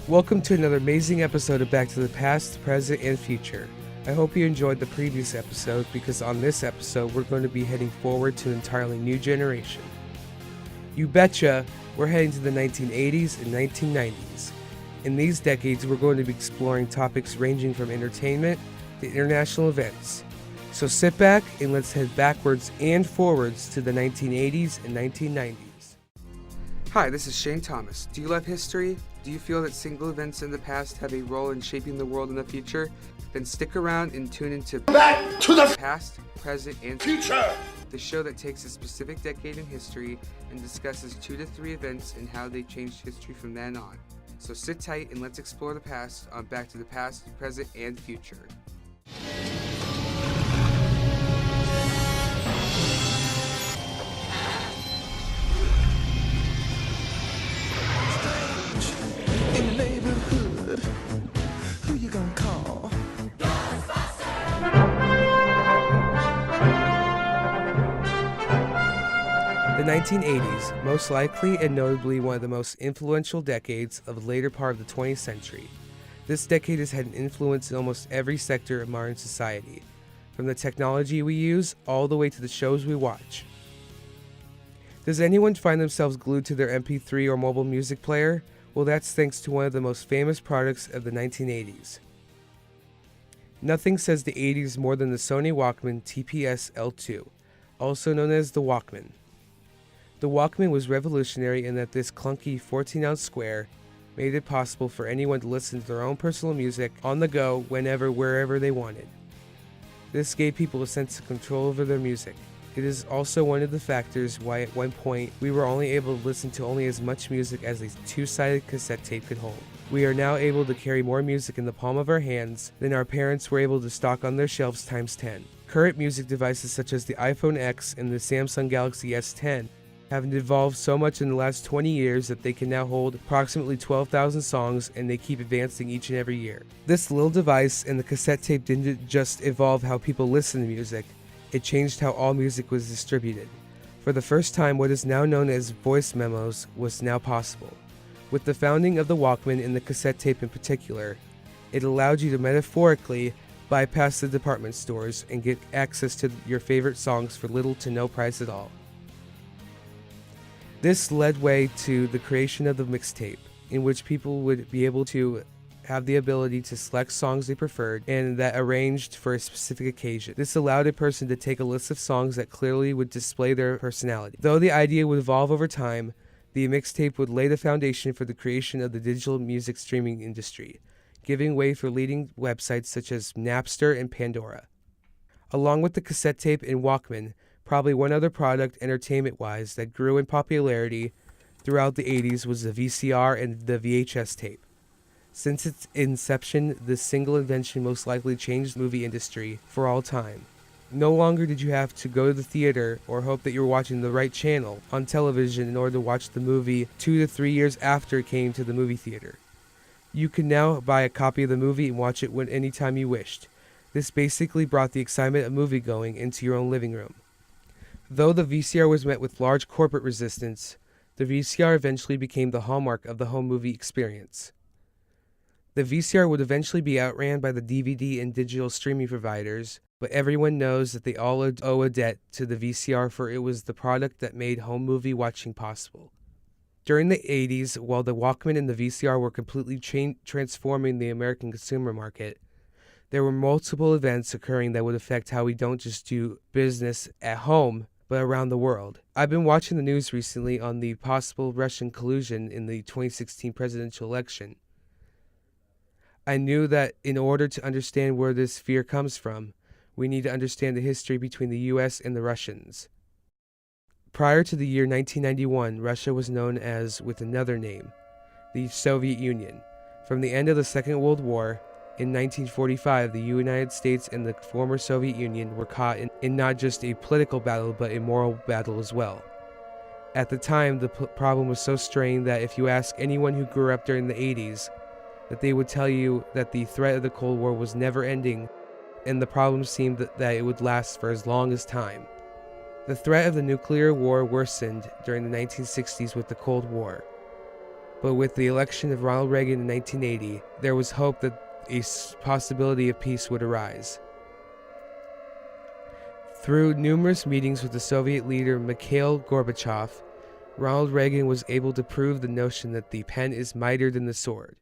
Welcome to another amazing episode of Back to the Past, Present, and Future. I hope you enjoyed the previous episode because on this episode we're going to be heading forward to an entirely new generation. You betcha, we're heading to the 1980s and 1990s. In these decades we're going to be exploring topics ranging from entertainment to international events. So sit back and let's head backwards and forwards to the 1980s and 1990s. Hi, this is Shane Thomas. Do you love history? Do you feel that single events in the past have a role in shaping the world in the future? Then stick around and tune into Back to the Past, Present, and Future, the show that takes a specific decade in history and discusses 2 to 3 events and how they changed history from then on. So sit tight and let's explore the past on Back to the Past, Present, and Future. In the neighborhood, who you gonna call? The 1980s, most likely and notably one of the most influential decades of the later part of the 20th century. This decade has had an influence in almost every sector of modern society, from the technology we use all the way to the shows we watch. Does anyone find themselves glued to their MP3 or mobile music player? Well, that's thanks to one of the most famous products of the 1980s. Nothing says the 80s more than the Sony Walkman TPS L2, also known as the Walkman. The Walkman was revolutionary in that this clunky 14-ounce square made it possible for anyone to listen to their own personal music on the go whenever, wherever they wanted. This gave people a sense of control over their music. It is also one of the factors why at one point we were only able to listen to only as much music as a 2-sided cassette tape could hold. We are now able to carry more music in the palm of our hands than our parents were able to stock on their shelves times 10. Current music devices such as the iPhone X and the Samsung Galaxy S10 have evolved so much in the last 20 years that they can now hold approximately 12,000 songs, and they keep advancing each and every year. This little device and the cassette tape didn't just evolve how people listen to music, it changed how all music was distributed. For the first time, what is now known as voice memos was now possible. With the founding of the Walkman and the cassette tape in particular, it allowed you to metaphorically bypass the department stores and get access to your favorite songs for little to no price at all. This led way to the creation of the mixtape, in which people would be able to have the ability to select songs they preferred and that arranged for a specific occasion. This allowed a person to take a list of songs that clearly would display their personality. Though the idea would evolve over time, the mixtape would lay the foundation for the creation of the digital music streaming industry, giving way for leading websites such as Napster and Pandora. Along with the cassette tape and Walkman, probably one other product entertainment-wise that grew in popularity throughout the 80s was the VCR and the VHS tape. Since its inception, this single invention most likely changed the movie industry for all time. No longer did you have to go to the theater or hope that you were watching the right channel on television in order to watch the movie 2 to 3 years after it came to the movie theater. You can now buy a copy of the movie and watch it anytime you wished. This basically brought the excitement of moviegoing into your own living room. Though the VCR was met with large corporate resistance, the VCR eventually became the hallmark of the home movie experience. The VCR would eventually be outran by the DVD and digital streaming providers, but everyone knows that they all owe a debt to the VCR, for it was the product that made home movie watching possible. During the 80s, while the Walkman and the VCR were completely transforming the American consumer market, there were multiple events occurring that would affect how we don't just do business at home, but around the world. I've been watching the news recently on the possible Russian collusion in the 2016 presidential election. I knew that in order to understand where this fear comes from, we need to understand the history between the US and the Russians. Prior to the year 1991, Russia was known as, with another name, the Soviet Union. From the end of the Second World War, in 1945, the United States and the former Soviet Union were caught in not just a political battle, but a moral battle as well. At the time, the problem was so strained that if you ask anyone who grew up during the 80s, that they would tell you that the threat of the Cold War was never ending, and the problem seemed that it would last for as long as time. The threat of the nuclear war worsened during the 1960s with the Cold War. But with the election of Ronald Reagan in 1980, there was hope that a possibility of peace would arise. Through numerous meetings with the Soviet leader Mikhail Gorbachev, Ronald Reagan was able to prove the notion that the pen is mightier than the sword.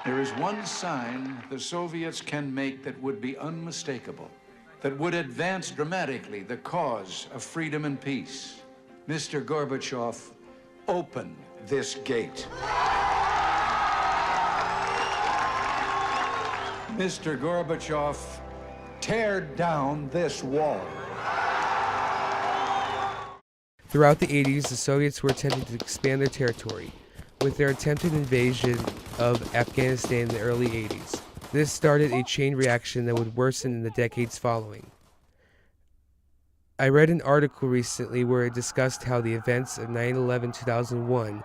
There is one sign the Soviets can make that would be unmistakable, that would advance dramatically the cause of freedom and peace. Mr. Gorbachev, open this gate. Mr. Gorbachev, tear down this wall. Throughout the 80s, the Soviets were attempting to expand their territory, with their attempted invasion of Afghanistan in the early 80s. This started a chain reaction that would worsen in the decades following. I read an article recently where it discussed how the events of 9/11/2001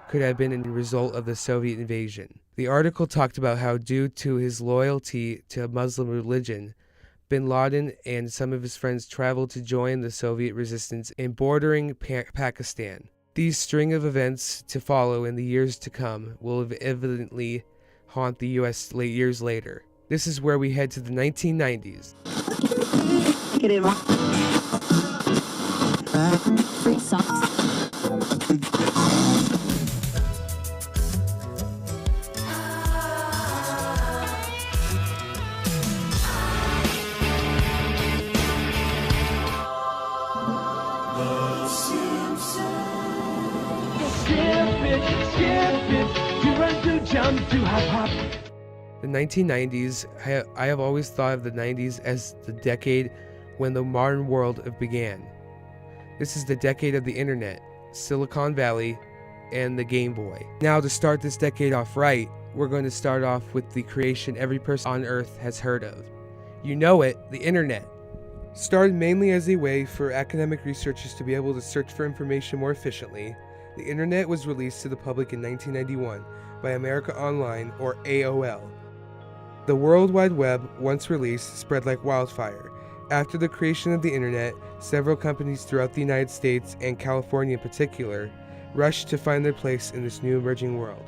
could have been a result of the Soviet invasion. The article talked about how, due to his loyalty to Muslim religion, bin Laden and some of his friends traveled to join the Soviet resistance in bordering Pakistan. These string of events to follow in the years to come will evidently haunt the U.S. years later. This is where we head to the 1990s. Free socks. The 1990s, I have always thought of the 90s as the decade when the modern world began. This is the decade of the internet, Silicon Valley, and the Game Boy. Now, to start this decade off right, we're going to start off with the creation every person on Earth has heard of. You know it, the internet. Started mainly as a way for academic researchers to be able to search for information more efficiently, the internet was released to the public in 1991 by America Online, or AOL. The World Wide Web, once released, spread like wildfire. After the creation of the internet, several companies throughout the United States, and California in particular, rushed to find their place in this new emerging world.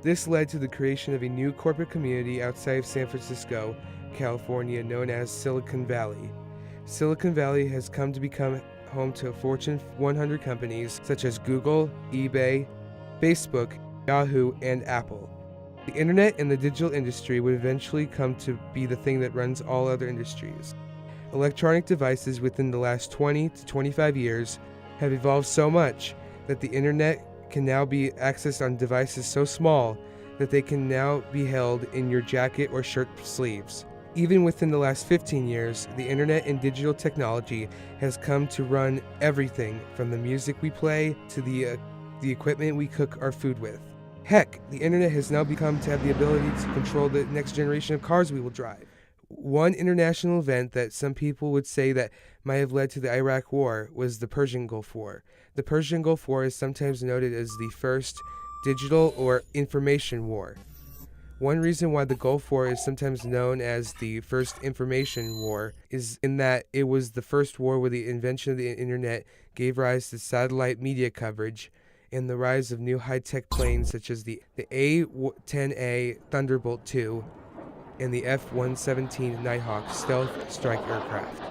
This led to the creation of a new corporate community outside of San Francisco, California, known as Silicon Valley. Silicon Valley has come to become home to Fortune 100 companies such as Google, eBay, Facebook, Yahoo, and Apple. The internet and the digital industry would eventually come to be the thing that runs all other industries. Electronic devices within the last 20 to 25 years have evolved so much that the internet can now be accessed on devices so small that they can now be held in your jacket or shirt sleeves. Even within the last 15 years, the internet and digital technology has come to run everything from the music we play to the equipment we cook our food with. Heck, the internet has now become to have the ability to control the next generation of cars we will drive. One international event that some people would say that might have led to the Iraq War was the Persian Gulf War. The Persian Gulf War is sometimes noted as the first digital or information war. One reason why the Gulf War is sometimes known as the first information war is in that it was the first war where the invention of the internet gave rise to satellite media coverage and the rise of new high-tech planes such as the A-10A Thunderbolt II and the F-117 Nighthawk stealth strike aircraft.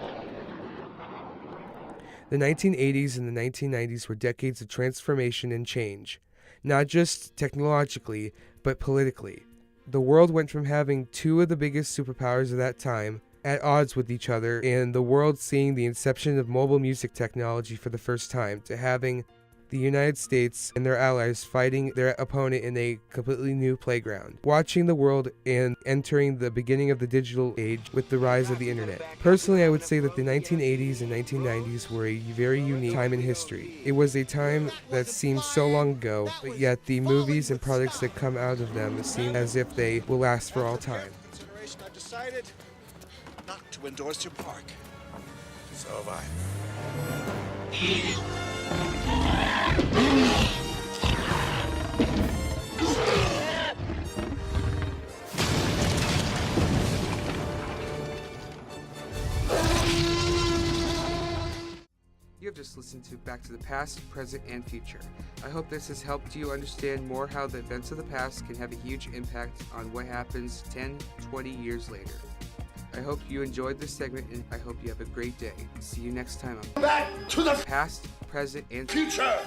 The 1980s and the 1990s were decades of transformation and change, not just technologically, but politically. The world went from having two of the biggest superpowers of that time at odds with each other and the world seeing the inception of mobile music technology for the first time to having the United States and their allies fighting their opponent in a completely new playground, watching the world and entering the beginning of the digital age with the rise of the internet. Personally, I would say that the 1980s and 1990s were a very unique time in history. It was a time that seemed so long ago, but yet the movies and products that come out of them seem as if they will last for all time. I've decided not to endorse your park. So have I. You have just listened to Back to the Past, Present, and Future. I hope this has helped you understand more how the events of the past can have a huge impact on what happens 10, 20 years later. I hope you enjoyed this segment, and I hope you have a great day. See you next time on Back to the Past, Present, and future!